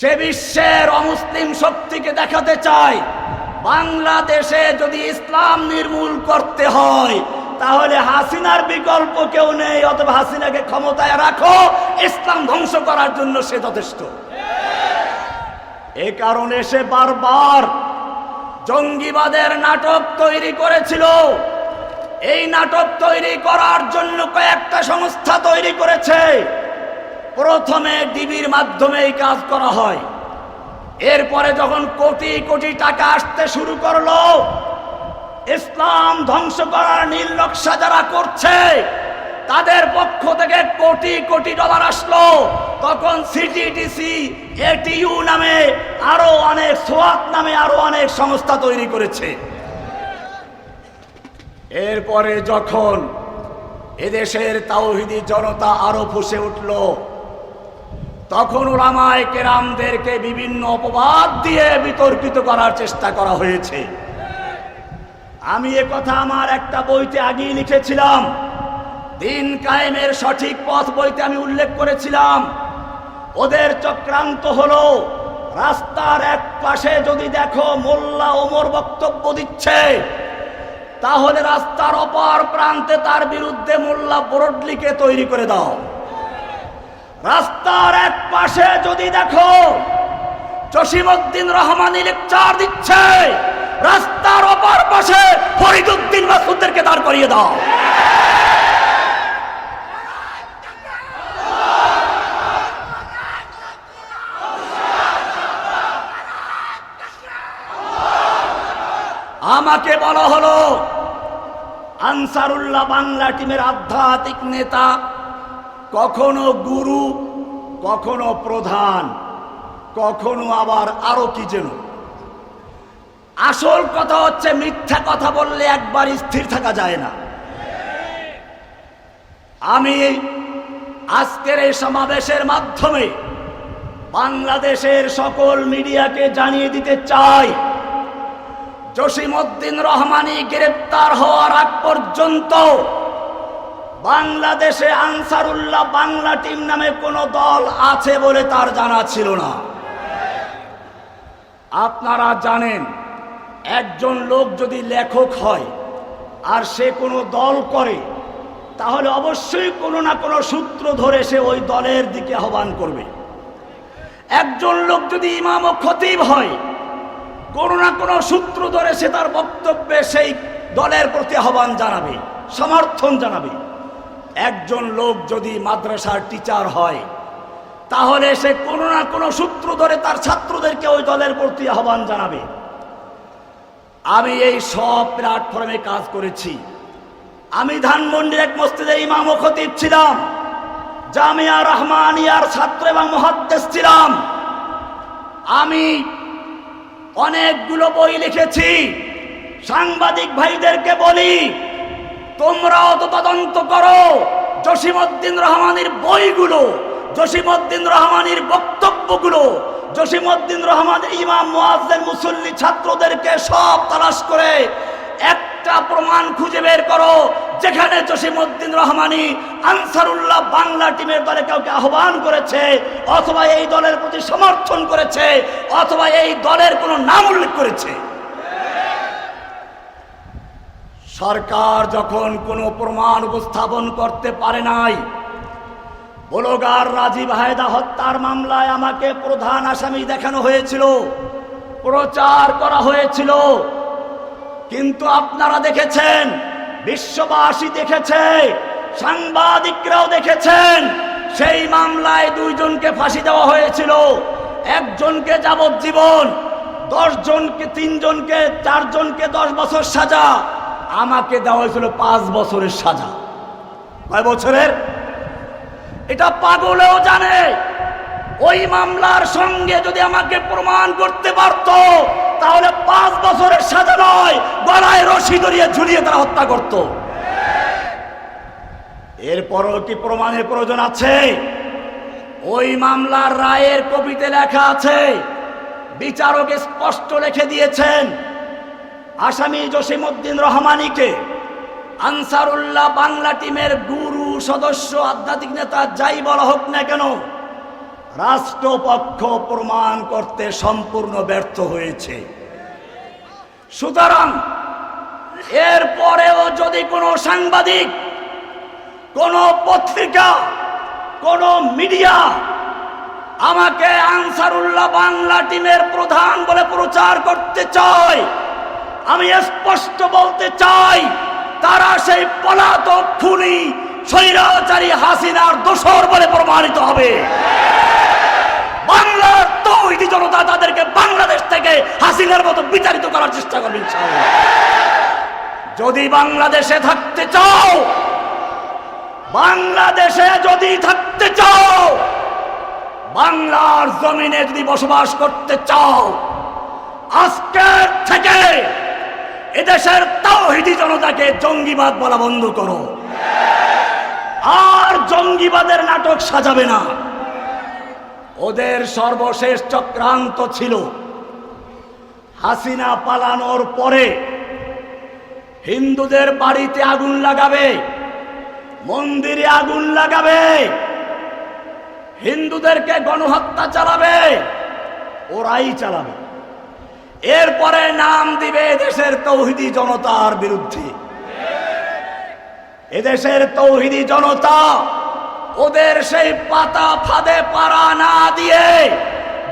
সে বিশ্বের অমুসলিম শক্তিকে দেখাতে চায় বাংলাদেশে যদি ইসলাম নির্মূল করতে হয় তাহলে হাসিনার বিকল্প কেউ নেই, অথবা হাসিনাকে ক্ষমতায় রাখো, ইসলাম ধ্বংস করার জন্য সে যথেষ্ট। এ কারণে সে বারবার জঙ্গিবাদের নাটক তৈরি করেছিল। এই নাটক তৈরি করার জন্য কয়েকটা সংস্থা তৈরি করেছে। প্রথমে ডিবির মাধ্যমে এই কাজ করা হয়। এরপরে যখন কোটি কোটি টাকা আসতে শুরু করলো, ইসলাম ধ্বংস করার নীল নকশা যারা করছে তাদের পক্ষ থেকে কোটি কোটি ডলার আসলো, তখন সিটিডিসি, এটিইউ নামে আরো অনেক, সোয়াত নামে আরো অনেক সংস্থা তৈরি করেছে। এরপরে যখন এদেশের তাওহীদি জনতা আরো ফুঁসে উঠল, তখন উলামায়ে কেরামদেরকে বিভিন্ন অপবাদ দিয়ে বিতর্কিত করার চেষ্টা করা হয়েছে। আমি এ কথা আমার একটা বইতে আগেই লিখেছিলাম, দিন কায়েমের সঠিক পথ বইতে আমি উল্লেখ করেছিলাম। ওদের চক্রান্ত হলো, রাস্তার এক পাশে যদি দেখো মোল্লা ওমর বক্তব্য দিচ্ছে, তাহলে রাস্তার অপর প্রান্তে তার বিরুদ্ধে মোল্লা বরডলিকে তৈরি করে দাও। রাস্তার এক পাশে যদি দেখো জসিমউদ্দিন রহমানী লেকচার দিচ্ছে, রাস্তার অপর পাশে ফরিদউদ্দিন মাসউদদেরকে দাঁড় করিয়ে দাও। আমাকে বলা হলো আনসারুল্লাহ বাংলা টিমের আধ্যাত্মিক নেতা, কখনো গুরু, কখনো প্রধান, কখনো আবার আরো কি যেন। আসল কথা হচ্ছে, মিথ্যা কথা বললে একবার স্থির থাকা যায় না। আমি আজকের এই সমাবেশের মাধ্যমে বাংলাদেশের সকল মিডিয়াকে জানিয়ে দিতে চাই, জসিমউদ্দিন রহমানী গ্রেপ্তার হওয়ার আগ পর্যন্ত বাংলাদেশে আনসারুল্লাহ বাংলা টিম নামে কোনো দল আছে বলে তার জানা ছিল না। আপনারা জানেন, একজন লোক যদি লেখক হয় আর সে কোনো দল করে, তাহলে অবশ্যই কোনো না কোনো সূত্র ধরে সে ওই দলের দিকে আহ্বান করবে। একজন লোক যদি ইমাম ও খতিব হয়, কোনো না কোনো সূত্র ধরে সে তার বক্তব্যে সেই দলের প্রতি আহ্বান জানাবে, সমর্থন জানাবে। একজন লোক যদি মাদ্রাসার টিচার হয়, তাহলে সে কোনো না কোনো সূত্র ধরে তার ছাত্রদেরকে ওই দলের প্রতি আহ্বান জানাবে। আমি এই সব প্ল্যাটফর্মে কাজ করেছি। আমি ধানমন্ডির এক মসজিদে ইমাম ও খতিব ছিলাম, জামিয়া রহমানিয়ার ছাত্র এবং মুহাদ্দিস ছিলাম। আমি অনেকগুলো বই লিখেছি। সাংবাদিক ভাইদেরকে বলি, তোমরাও তো তদন্ত করো, জসিমউদ্দিন রহমানীর বইগুলো, জসিমউদ্দিন রহমানীর বক্তব্যগুলো, জসিমউদ্দিন রহমানের ইমাম, মুয়াজ্জিন, মুসল্লি ছাত্রদেরকে সব তালাশ করে একটা প্রমাণ খুঁজে বের করো যেখানে জসিমউদ্দিন রহমানী আনসারুল্লাহ বাংলা টিমের দলে কাউকে আহ্বান করেছে, অথবা এই দলের প্রতি সমর্থন করেছে, অথবা এই দলের কোনো নাম উল্লেখ করেছে। সরকার যখন কোনো প্রমাণ উপস্থাপন করতে পারে নাই, ব্লগার রাজীব হায়দা হত্যার মামলায় আমাকে প্রধান আসামি দেখানো হয়েছিল, প্রচার করা হয়েছিল। কিন্তু আপনারা দেখেছেন, বিশ্ববাসী দেখেছে, সাংবাদিকরাও দেখেছেন, সেই মামলায় 2 জনকে ফাঁসি দেওয়া হয়েছিল, 1 জনকে যাবজ্জীবন, 10 জনকে, 3 জনকে, 4 জনকে 10 বছর সাজা। আমাকে দেওয়া হয়েছিল 5 বছরের সাজা। কয় বছরের? এটা পাগলেও জানে। ওই মামলার সঙ্গে যদি আমাকে প্রমাণ করতে পারত, তাহলে 5 বছরের সাজা নয়, গলায় রশি ধরিয়ে ঝুলিয়ে তারা হত্যা করত। এরপরও কি প্রমাণের প্রয়োজন আছে? ওই মামলার রায়ের কপিতে লেখা আছে, বিচারক স্পষ্ট লিখে দিয়েছেন, আসামি জসিমউদ্দিন রহমানীকে আনসারুল্লাহ বাংলা টিমের গুরু, সদস্য, আধ্যাত্মিক নেতা যাই বলা হোক না কেন, রাষ্ট্রপক্ষ প্রমাণ করতে সম্পূর্ণ ব্যর্থ হয়েছে। সুতরাং এরপরেও যদি কোনো সাংবাদিক, কোনো পত্রিকা, কোনো মিডিয়া আমাকে আনসারুল্লাহ বাংলা টিমের প্রধান বলে প্রচার করতে চায়, আমি স্পষ্ট বলতে চাই তারা সেই পলাতক খুনি স্বৈরাচারী হাসিনার দোসর বলে প্রমাণিত হবে। বাংলার তৌহিদি জনতা তাদেরকে বাংলাদেশ থেকে হাসিনার মতো বিচারিত করার চেষ্টা করবে ইনশাআল্লাহ। যদি বাংলাদেশে থাকতে চাও, বাংলাদেশে যদি থাকতে চাও, বাংলার জমিনে যদি বসবাস করতে চাও, আজকের থেকে এদেশের তাওহীদি জনতাকে জঙ্গিবাদ বলা বন্ধ করো। আর জঙ্গিবাদের নাটক সাজাবে না। ওদের সর্বশেষ চক্রান্ত ছিল হাসিনা পালানোর পরে হিন্দুদের বাড়িতে আগুন লাগাবে, মন্দিরে আগুন লাগাবে, হিন্দুদেরকে গণহত্যা চালাবে, ওরাই চালাবে। এরপরে নাম দিবে এদেশের তৌহিদি জনতার বিরুদ্ধে। এদেশের তৌহিদি জনতা ওদের সেই পাতা ফাঁদে পাড়া না দিয়ে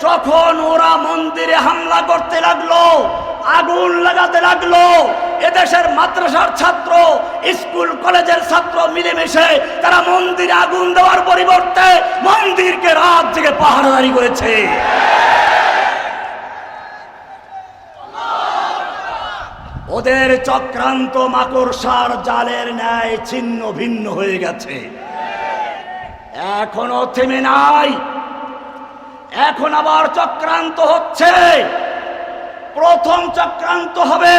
যখন ওরা মন্দিরে হামলা করতে লাগলো, আগুন লাগাতে লাগলো, এদেশের মাদ্রাসার ছাত্র, স্কুল কলেজের ছাত্র মিলেমিশে তারা মন্দিরে আগুন দেওয়ার পরিবর্তে মন্দিরকে রাত জেগে পাহারাদারি করেছে। ওদের চক্রান্ত মাকড়সার জালের ন্যায় ছিন্ন ভিন্ন হয়ে গেছে, এখনো থেমে নাই। এখন আবার চক্রান্ত হচ্ছে। প্রথম চক্রান্ত হবে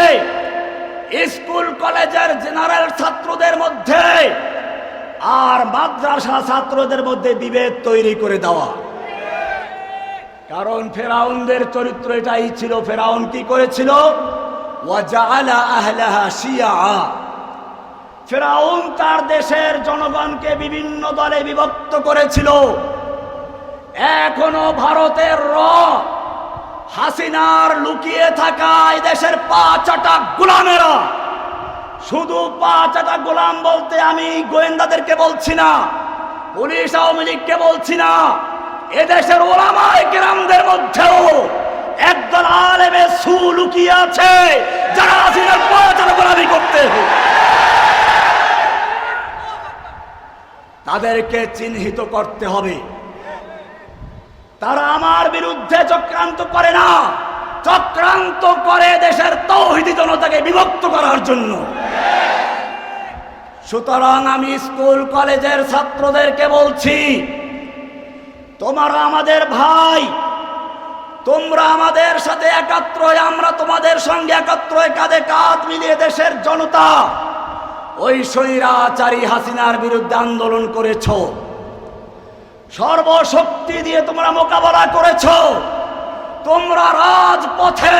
স্কুল কলেজের জেনারেল ছাত্রদের মধ্যে আর মাদ্রাসা ছাত্রদের মধ্যে বিভেদ তৈরি করে দেওয়া। কারণ ফেরাউনদের চরিত্র এটাই ছিল। ফেরাউন কি করেছিল? ওয়াজাআলা আহলাহা শিয়া। ফেরাউন তার দেশের জনগণকে বিভিন্ন দলে বিভক্ত করেছিল। এখনো ভারতের হাসিনার লুকিয়ে থাকা এই দেশের পা চাটা গোলামেরা, শুধু পা চাটা গোলাম বলতে আমি গোয়েন্দাদেরকে বলছি না, পুলিশ আওয়ামী লীগকে বলছি না, এদেশের ওলামায়ে কেরামদের মধ্যেও একদল আলেমে সু লুকিয়ে আছে যারা হাসিনার পা চাটা গোলামি করতে, তাদেরকে চিহ্নিত করতে হবে। তারা আমার বিরুদ্ধে চক্রান্ত করে না, চক্রান্ত করে দেশের তাওহীদি জনতাকে বিভক্ত করার জন্য। সুতরাং আমি স্কুল কলেজের ছাত্রদেরকে বলছি, তোমরা আমাদের ভাই, তোমরা আমাদের সাথে একাত্র হয়ে, আমরা তোমাদের সঙ্গে একাত্র হয়ে কাঁধে কাঁধ মিলিয়ে দেশের জনতা ওই স্বৈরাচারী হাসিনার বিরুদ্ধে আন্দোলন করেছো, সর্বশক্তি দিয়ে তোমরা মোকাবেলা করেছো। তোমরা রাজপথে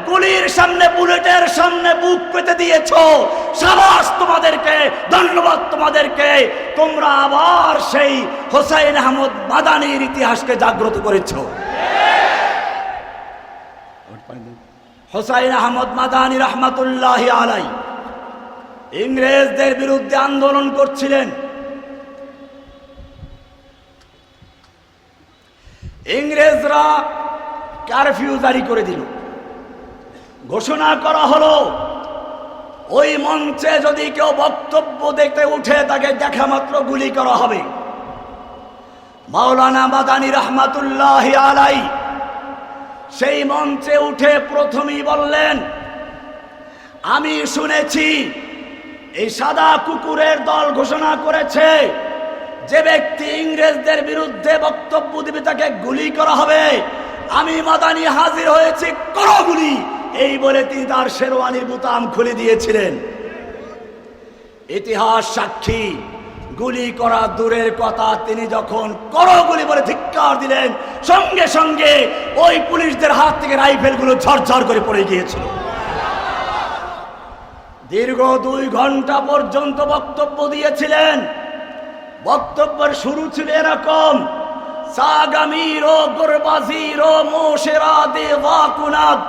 গুলির সামনে, বুলেটের সামনে বুক পেতে দিয়েছো। সাবাস তোমাদেরকে, ধন্যবাদ তোমাদেরকে। তোমরা আবার সেই হোসাইন আহমদ মাদানির ইতিহাসকে জাগ্রত করেছো। হোসাইন আহমদ মাদানি রহমাতুল্লাহি আলাইহি ইংরেজদের বিরুদ্ধে আন্দোলন করছিলেন। ইংরেজরা কারফিউ জারি করে দিল, ঘোষণা করা হলো ওই মঞ্চে যদি কেউ বক্তব্য দেখতে উঠে তাকে দেখা মাত্র গুলি করা হবে। মাওলানা মাদানি রহমাতুল্লাহি আলাইহি সেই মঞ্চে উঠে প্রথমেই বললেন, আমি শুনেছি এই সাদা কুকুরের দল ঘোষণা করেছে যে ব্যক্তি ইংরেজদের বিরুদ্ধে বক্তব্য দিবে তাকে গুলি করা হবে। আমি মাদানি হাজির হয়েছি, করো গুলি। এই বলে তিনি তার শেরওয়ানির বোতাম খুলে দিয়েছিলেন। ইতিহাস সাক্ষী, গুলি করা দূরের কথা, তিনি যখন করো গুলি বলে ধিক্কার দিলেন, সঙ্গে সঙ্গে ওই পুলিশদের হাত থেকে রাইফেলগুলো ঝরঝর করে পড়ে গিয়েছিল। দীর্ঘ 2 ঘন্টা পর্যন্ত বক্তব্য দিয়েছিলেন। বক্তব্যের শুরু ছিল এরকম, सागमीरो गुरबाजीरो मोशरादे वाकुनाद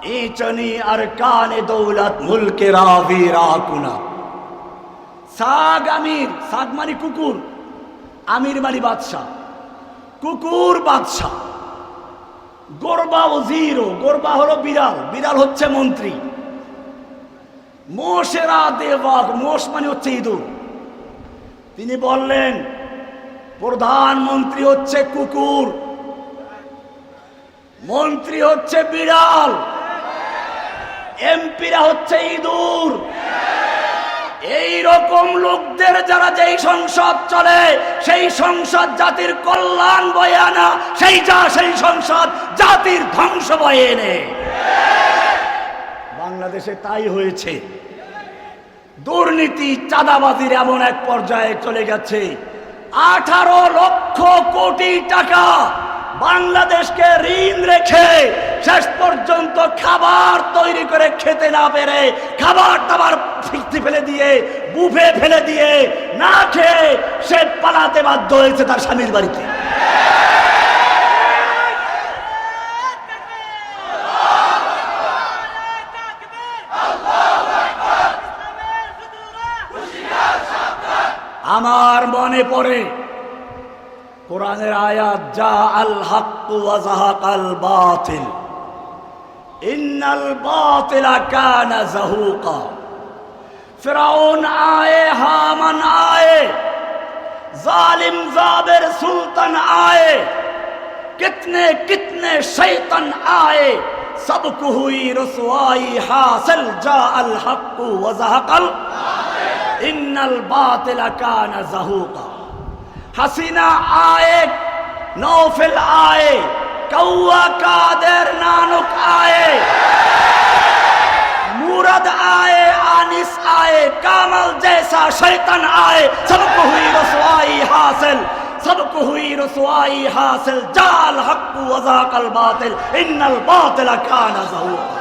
इचनी अरकान दौलत मुल्क रावी राकुना। साग आमिर, साग मानी कुकुर, आमिर मानी बादशाह, कुकुर बादशाह। गोरबा वजीरो, गोरबा हलो बिड़ाल, बिड़ाल होच्छे मंत्री। मोशेरा देवाक, मोश मानी होच्छे इঁদুর। তিনি বললেন প্রধানমন্ত্রী হচ্ছে কুকুর, মন্ত্রী হচ্ছে বিড়াল, এমপিরা হচ্ছে ইঁদুর। এই রকম লোকদের যারা যেই সংসদ চলে সেই সংসদ জাতির কল্যাণ বয়ে আনা, সেই সংসদ জাতির ধ্বংস বয়ে এনে। বাংলাদেশে তাই হয়েছে। দুর্নীতি চাঁদাবাজির এমন এক পর্যায়ে চলে গেছে 18 লক্ষ কোটি টাকা বাংলাদেশকে ঋণ রেখে শেষ পর্যন্ত খাবার তৈরি করে খেতে না পেরে খাবার টাবার ফেলে দিয়ে বুফে ফেলে দিয়ে না খেয়ে সে পালাতে বাধ্য হয়েছে তার স্বামীর বাড়িতে। আমার মনে পড়ে কোরআনের আয়াত, যা আল হক ওয়া যাহাকাল বাতিল ইন্নাল বাতিলা কানা যাহুকা। ফিরাউন आए, हामान आए, जालिम जाबिर सुल्तान आए, कितने कितने शैतान आए, सबको हुई रसवाई हासिल। जा अल हक व ज़हक़ल इन्नल बातिला काना ज़हूक़ा। हसीना आए, नौफिल आए, कौआ कादिर नानुक आए, मुरद आए, आनिस आए, कामल जैसा शैतान आए, सबको हुई रसवाई हासिल, सबको हुई रसवाई हासिल। जाल हक व ज़हक़ल बातिल इन्नल बातिला काना ज़हूक़ा।